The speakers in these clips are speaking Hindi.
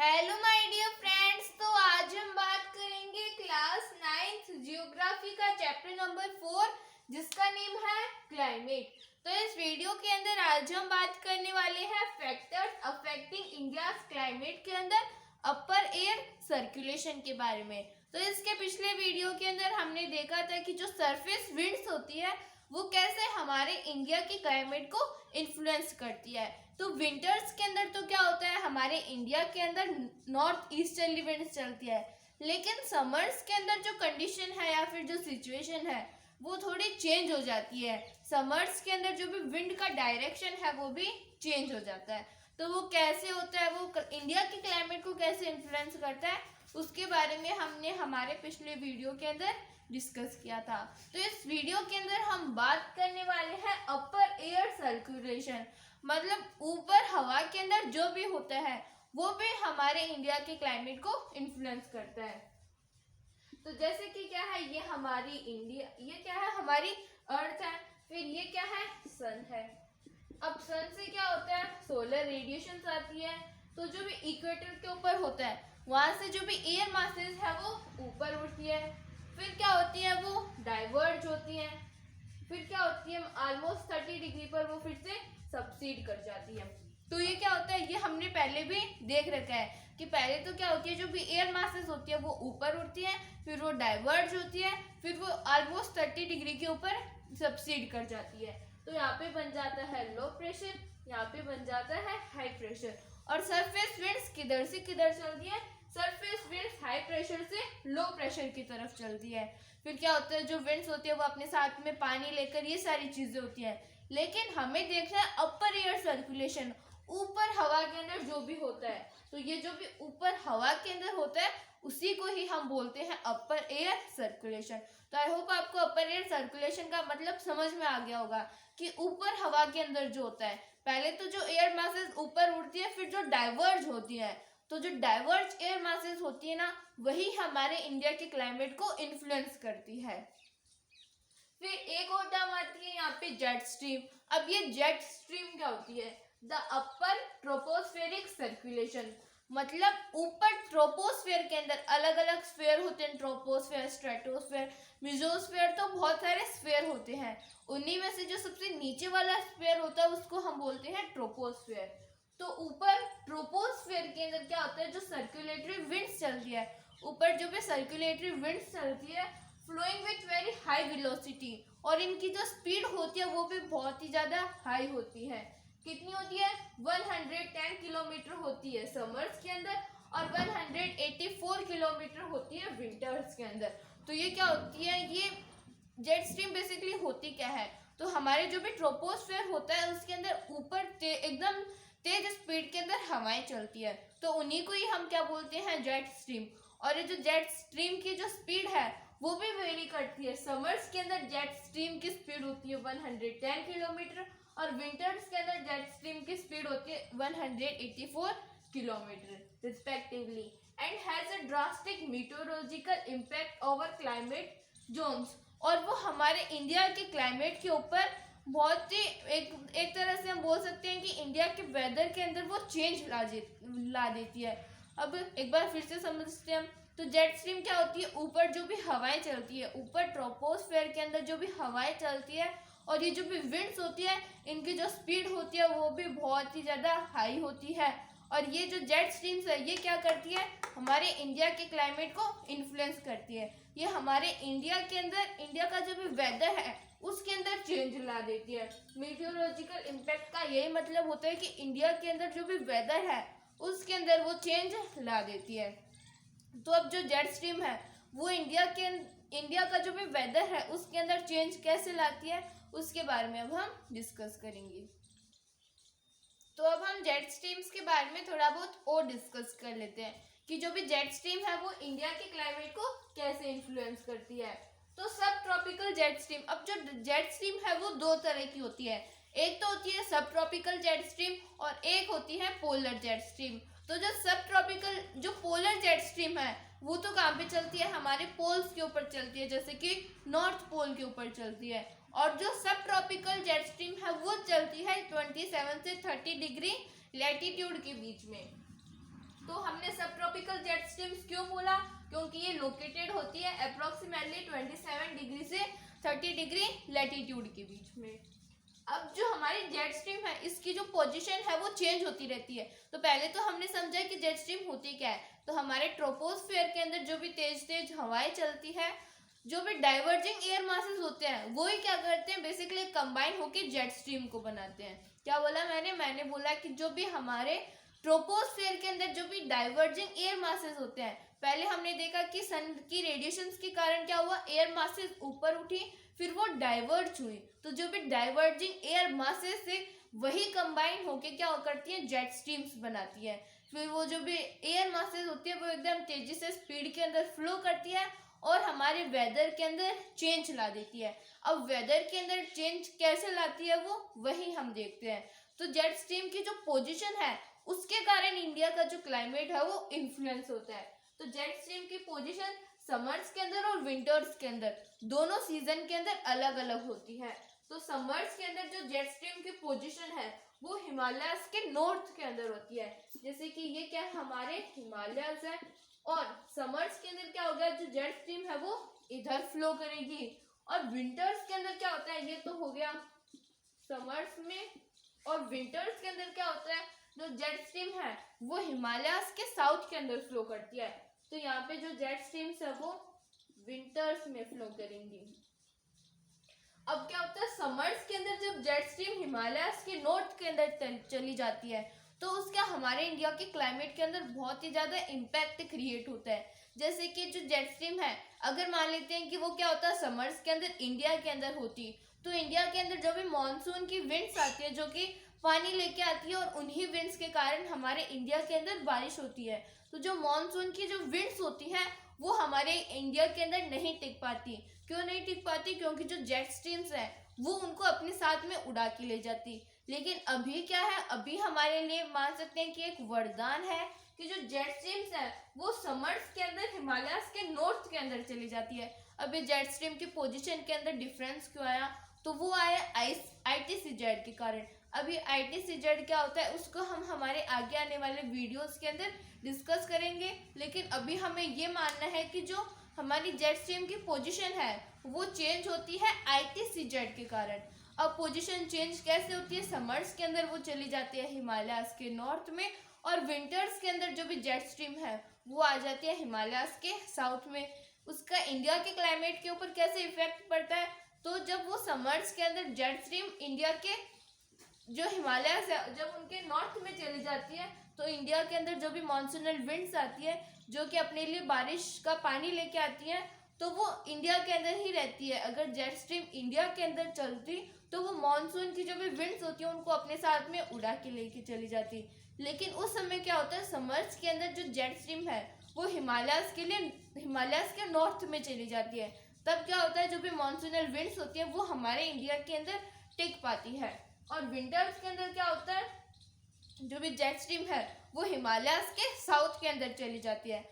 Hello my dear friends. तो आज हम बात करेंगे क्लास 9th जियोग्राफी का चैप्टर नंबर 4 जिसका नेम है क्लाइमेट। तो इस वीडियो के अंदर आज हम बात करने वाले हैं फैक्टर्स अफेक्टिंग इंडिया क्लाइमेट के अंदर अपर एयर सर्कुलेशन के बारे में। तो इसके पिछले वीडियो के अंदर हमने देखा था कि जो सरफेस विंड्स होती है वो कैसे हमारे इंडिया की क्लाइमेट को इन्फ्लुएंस करती है। तो विंटर्स के अंदर तो क्या होता है, हमारे इंडिया के अंदर नॉर्थ ईस्टर्ली विंड्स चलती है, लेकिन समर्स के अंदर जो कंडीशन है या फिर जो सिचुएशन है वो थोड़ी चेंज हो जाती है। समर्स के अंदर जो भी विंड का डायरेक्शन है वो भी चेंज हो जाता है। तो वो कैसे होता है, वो इंडिया की क्लाइमेट को कैसे इन्फ्लुएंस करता है, उसके बारे में हमने हमारे पिछले वीडियो के अंदर डिस्कस किया था। तो इस वीडियो के अंदर हम बात करने वाले हैं अपर एयर सर्कुलेशन, मतलब ऊपर हवा के अंदर जो भी होता है वो भी हमारे इंडिया के क्लाइमेट को इन्फ्लुएंस करता है। तो जैसे कि क्या है, ये हमारी इंडिया, ये क्या है, हमारी अर्थ है, फिर ये क्या है, सन है। अब सन से क्या होता है, सोलर रेडिएशन आती है। तो जो भी इक्वेटर के ऊपर होता है वहां से जो भी एयर मासेस है वो ऊपर उठती है, फिर क्या होती है, वो डाइवर्ज होती है, फिर क्या होती है, ऑलमोस्ट 30 डिग्री पर वो फिर से सबसीड कर जाती है। तो ये क्या होता है, ये हमने पहले भी देख रखा है कि पहले तो क्या होती है, जो भी एयर मासेस होती है वो ऊपर उठती है, फिर वो डाइवर्ज होती है, फिर वो ऑलमोस्ट 30 डिग्री के ऊपर सबसीड कर जाती है। तो यहाँ पे बन जाता है लो प्रेशर, यहाँ पे बन जाता है हाई प्रेशर। और सरफेस विंड्स किधर से किधर चलती है, सरफेस विंड्स हाई प्रेशर से लो प्रेशर की तरफ चलती है। फिर क्या होता है, जो विंड्स होती है वो अपने साथ में पानी लेकर, ये सारी चीजें होती हैं। लेकिन हमें देखना है अपर एयर सर्कुलेशन, ऊपर हवा के अंदर जो भी होता है। तो ये जो भी ऊपर हवा के अंदर होता है उसी को ही हम बोलते हैं अपर एयर सर्कुलेशन। तो आई होप आपको अपर एयर सर्कुलेशन का मतलब समझ में आ गया होगा कि ऊपर हवा के अंदर जो होता है, पहले तो जो एयर मासेस ऊपर उड़ती है, फिर जो डाइवर्ज होती है। तो जो डाइवर्ज एयर मासेस होती है ना, वही हमारे इंडिया के क्लाइमेट को इन्फ्लुएंस करती है। फिर एक और टर्म आती है यहाँ पे जेट स्ट्रीम। अब ये जेट स्ट्रीम क्या होती है, द अपर ट्रोपोस्फेरिक सर्कुलेशन, मतलब ऊपर ट्रोपोस्फेयर के अंदर अलग अलग स्फेयर होते हैं, ट्रोपोस्फेयर, स्ट्रेटोस्फेयर, मिजोस्फेयर, तो बहुत सारे स्फेयर होते हैं। उन्हीं में से जो सबसे नीचे वाला स्फेयर होता है उसको हम बोलते हैं ट्रोपोस्फेयर। तो ऊपर ट्रोपोस्फेयर के अंदर क्या होता है, जो सर्कुलेटरी विंड्स चलती है, ऊपर जो भी सर्कुलेटरी विंड्स चलती है flowing with very high velocity, और इनकी जो स्पीड होती है वो भी बहुत ही ज़्यादा हाई होती है। कितनी होती है, 110 किलोमीटर होती है समर्स के अंदर, और 184 किलोमीटर होती है विंटर्स के अंदर। तो ये क्या होती है, ये जेट स्ट्रीम बेसिकली होती क्या है, तो हमारे जो भी ट्रोपोस्फेयर होता है उसके अंदर ऊपर एकदम तेज स्पीड के अंदर हवाएं चलती है, तो उन्हीं को ही हम क्या बोलते हैं, जेट स्ट्रीम। और ये जो जेट स्ट्रीम की जो स्पीड है वो भी वेरी करती है। समर्स के अंदर जेट स्ट्रीम की स्पीड होती है 110 किलोमीटर, और विंटर्स के अंदर जेट स्ट्रीम की स्पीड होती है 184 kilometre respectively, and has a drastic meteorological impact over climate zones. और वो हमारे इंडिया के क्लाइमेट के ऊपर बहुत ही एक तरह से हम बोल सकते हैं कि इंडिया के वेदर के अंदर वो चेंज ला देती है। अब एक बार फिर से समझते हैं हम। तो जेट स्ट्रीम क्या होती है, ऊपर जो भी हवाएं चलती है, ऊपर ट्रोपोस्फेयर के अंदर जो भी हवाएं चलती है, और ये जो भी विंड्स होती है इनकी जो स्पीड होती है वो भी बहुत ही ज़्यादा हाई होती है। और ये जो जेट स्ट्रीम्स है ये क्या करती है, हमारे इंडिया के क्लाइमेट को इन्फ्लुएंस करती है। ये हमारे इंडिया के अंदर, इंडिया का जो भी वेदर है उसके अंदर चेंज ला देती है। मीटियोलॉजिकल इम्पैक्ट का यही मतलब होता है कि इंडिया के अंदर जो भी वेदर है उसके अंदर वो चेंज ला देती है। तो अब जो जेट स्ट्रीम है वो इंडिया का जो भी वेदर है उसके अंदर चेंज कैसे लाती है उसके बारे में अब हम डिस्कस करेंगे। तो अब हम जेट स्ट्रीम्स के बारे में थोड़ा बहुत और डिस्कस कर लेते हैं कि जो भी जेट स्ट्रीम है वो इंडिया के क्लाइमेट को कैसे इन्फ्लुएंस करती है। तो सब ट्रॉपिकल जेट स्ट्रीम, अब जो जेट स्ट्रीम है वो दो तरह की होती है, एक तो होती है सब ट्रॉपिकल जेट स्ट्रीम और एक होती है पोलर जेट स्ट्रीम। तो जो सब ट्रॉपिकल, जो पोलर जेट स्ट्रीम है वो तो कहाँ पे चलती है, हमारे पोल्स के ऊपर चलती है, जैसे कि नॉर्थ पोल के ऊपर चलती है। और जो सब ट्रॉपिकल जेट स्ट्रीम है वो चलती है 27 से 30 डिग्री लैटिट्यूड के बीच में। तो हमने सब ट्रॉपिकल जेट स्ट्रीम्स क्यों बोला, क्योंकि ये लोकेटेड होती है अप्रोक्सीमेटली 27 डिग्री से 30 डिग्री लैटिट्यूड के बीच में। अब जो हमारी जेट स्ट्रीम है इसकी जो पोजीशन है वो चेंज होती रहती है। तो पहले तो हमने समझा कि जेट स्ट्रीम होती क्या है। तो हमारे ट्रोपोस्फेयर के अंदर जो भी तेज तेज हवाएं चलती है, जो भी डाइवर्जिंग एयर मासेस होते हैं, वो ही क्या करते हैं, बेसिकली कंबाइन होकर जेट स्ट्रीम को बनाते हैं। क्या बोला मैंने बोला कि जो भी हमारे ट्रोपोस्फेयर के अंदर जो भी डाइवर्जिंग एयर मासेस होते हैं, पहले हमने देखा कि सन की रेडिएशंस के कारण क्या हुआ, एयर मासेस ऊपर उठी, फिर वो डाइवर्ज हुई। तो जो भी डाइवर्जिंग एयर मासेस से वही कंबाइन होके क्या करती है, जेट स्ट्रीम्स बनाती है। फिर वो जो भी एयर मासेस होती है वो एकदम तेजी से स्पीड के अंदर फ्लो करती है और हमारे वेदर के अंदर चेंज ला देती है। अब वेदर के अंदर चेंज कैसे लाती है वो वही हम देखते हैं। तो जेट स्ट्रीम की जो पोजीशन है उसके कारण इंडिया का जो क्लाइमेट है वो इन्फ्लुएंस होता है। तो जेट स्ट्रीम की पोजीशन समर्स के अंदर और विंटर्स के अंदर दोनों सीजन के अंदर अलग अलग होती है। तो समर्स के अंदर जो जेट स्ट्रीम की पोजीशन है वो हिमालयस के नॉर्थ के अंदर होती है। जैसे कि ये क्या हमारे हिमालयस है, और समर्स के अंदर क्या होगा, जो जेट स्ट्रीम है वो इधर फ्लो करेगी। और विंटर्स के अंदर क्या होता है, ये तो हो गया समर्स में, और विंटर्स के अंदर क्या होता है, जो जेट स्ट्रीम है वो हिमालयस के साउथ के अंदर फ्लो करती है। तो यहाँ पे जो जेट स्ट्रीम्स है वो विंटर्स में फ्लो करेंगी। अब क्या होता है, समर्स के अंदर जब जेट स्ट्रीम हिमालयस के नॉर्थ के अंदर चली जाती है तो उसका हमारे इंडिया के क्लाइमेट के अंदर बहुत ही ज्यादा इम्पैक्ट क्रिएट होता है। जैसे कि जो जेट स्ट्रीम है, अगर मान लेते हैं कि वो क्या होता है समर्स के अंदर इंडिया के अंदर होती, तो इंडिया के अंदर जो भी मानसून की विंड्स आती है जो कि पानी लेके आती है, और उन्हीं विंड्स के कारण हमारे इंडिया के अंदर बारिश होती है। तो जो मानसून की जो विंड्स होती है वो हमारे इंडिया के अंदर नहीं टिक पाती। क्यों नहीं टिक पाती, क्योंकि जो जेट स्ट्रीम्स है वो उनको अपने साथ में उड़ा के ले जाती। लेकिन अभी क्या है, अभी हमारे लिए मान सकते हैं कि एक वरदान है कि जो जेट स्ट्रीम्स है वो समर्स के अंदर हिमालयस के नॉर्थ के अंदर चली जाती है। अभी जेट स्ट्रीम की पोजीशन के अंदर डिफरेंस क्यों आया, तो वो आया ITCZ के कारण। अभी ITCZ क्या होता है उसको हम हमारे आगे आने वाले वीडियोस के अंदर डिस्कस करेंगे। लेकिन अभी हमें ये मानना है कि जो हमारी जेट स्ट्रीम की पोजीशन है वो चेंज होती है ITCZ के कारण। अब पोजीशन चेंज कैसे होती है, समर्स के अंदर वो चली जाती है हिमालयस के नॉर्थ में, और विंटर्स के अंदर जो भी जेट स्ट्रीम है वो आ जाती है हिमालयस के साउथ में। उसका इंडिया के क्लाइमेट के ऊपर कैसे इफेक्ट पड़ता है, तो जब वो समर्स के अंदर जेट स्ट्रीम इंडिया के जो हिमालयस है जब उनके नॉर्थ में चली जाती है तो इंडिया के अंदर जो भी मॉनसूनल विंड्स आती है जो कि अपने लिए बारिश का पानी लेके आती है, तो वो इंडिया के अंदर ही रहती है। अगर जेट स्ट्रीम इंडिया के अंदर चलती तो वो मानसून की जो भी विंड्स होती है उनको अपने साथ में उड़ा के लेके चली जाती। लेकिन उस समय क्या होता है, समर्स के अंदर जो जेट स्ट्रीम है वो हिमालयस के नॉर्थ में चली जाती है। तब क्या होता है, जो भी मानसूनल विंड्स होती है वो हमारे इंडिया के अंदर टिक पाती है। और विंटर्स के अंदर क्या होता है, जो भी जेट स्ट्रीम है वो हिमालयस के साउथ के अंदर चली जाती है।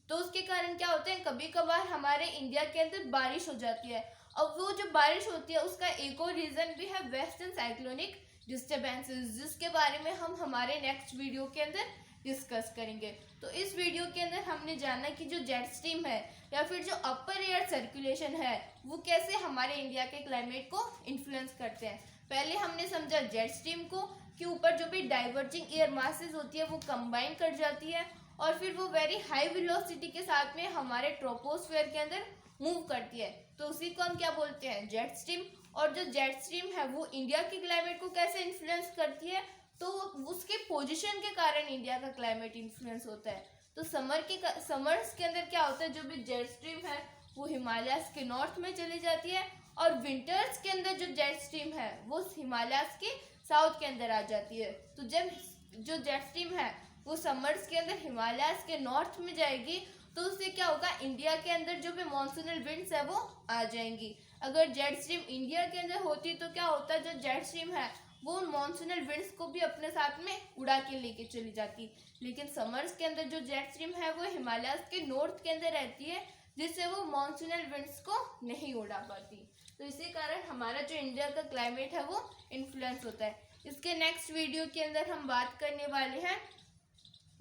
तो उसके कारण क्या होता है, कभी कभार हमारे इंडिया के अंदर बारिश हो जाती है। अब वो जो बारिश होती है उसका एक और रीजन भी है वेस्टर्न साइक्लोनिक डिस्टर्बेंसेस, जिसके बारे में हम हमारे नेक्स्ट वीडियो के अंदर डिस्कस करेंगे। तो इस वीडियो के अंदर हमने जाना कि जो जेट स्ट्रीम है या फिर जो अपर एयर सर्कुलेशन है वो कैसे हमारे इंडिया के क्लाइमेट को इन्फ्लुएंस करते हैं। पहले हमने समझा जेट स्ट्रीम को कि ऊपर जो भी डाइवर्जिंग एयर मासेस होती है वो कंबाइन कर जाती है और फिर वो वेरी हाई वेलोसिटी के साथ में हमारे ट्रोपोस्फेयर के अंदर मूव करती है। तो उसी को हम क्या बोलते हैं, जेट स्ट्रीम। और जो जेट स्ट्रीम है वो इंडिया के क्लाइमेट को कैसे इन्फ्लुएंस करती है, तो उसके पोजीशन के कारण इंडिया का क्लाइमेट इन्फ्लुएंस होता है। तो समर्स के अंदर क्या होता है, जो भी जेट स्ट्रीम है वो हिमालयस के नॉर्थ में चली जाती है, और विंटर्स के अंदर जो जेट स्ट्रीम है वो हिमालयस के साउथ के अंदर आ जाती है। तो जब जो जेट स्ट्रीम है वो समर्स के अंदर हिमालयस के नॉर्थ में जाएगी तो उससे क्या होगा, इंडिया के अंदर जो भी मॉनसूनल विंड्स है वो आ जाएंगी। अगर जेट स्ट्रीम इंडिया के अंदर होती तो क्या होता है, जो जेट स्ट्रीम है वो उन मॉनसूनल विंड्स को भी अपने साथ में उड़ा के लेके चली जाती। लेकिन समर्स के अंदर जो जेट स्ट्रीम है वो हिमालयस के नॉर्थ के अंदर रहती है, जिससे वो मॉनसूनल विंड्स को नहीं उड़ा पाती। तो इसी कारण हमारा जो इंडिया का क्लाइमेट है वो इन्फ्लुएंस होता है। इसके नेक्स्ट वीडियो के अंदर हम बात करने वाले हैं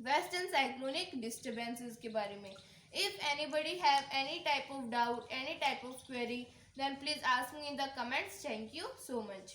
वेस्टर्न साइक्लोनिक डिस्टर्बेंसेस के बारे में। If anybody have any type of doubt, any type of query, then please ask me in the comments. Thank you so much.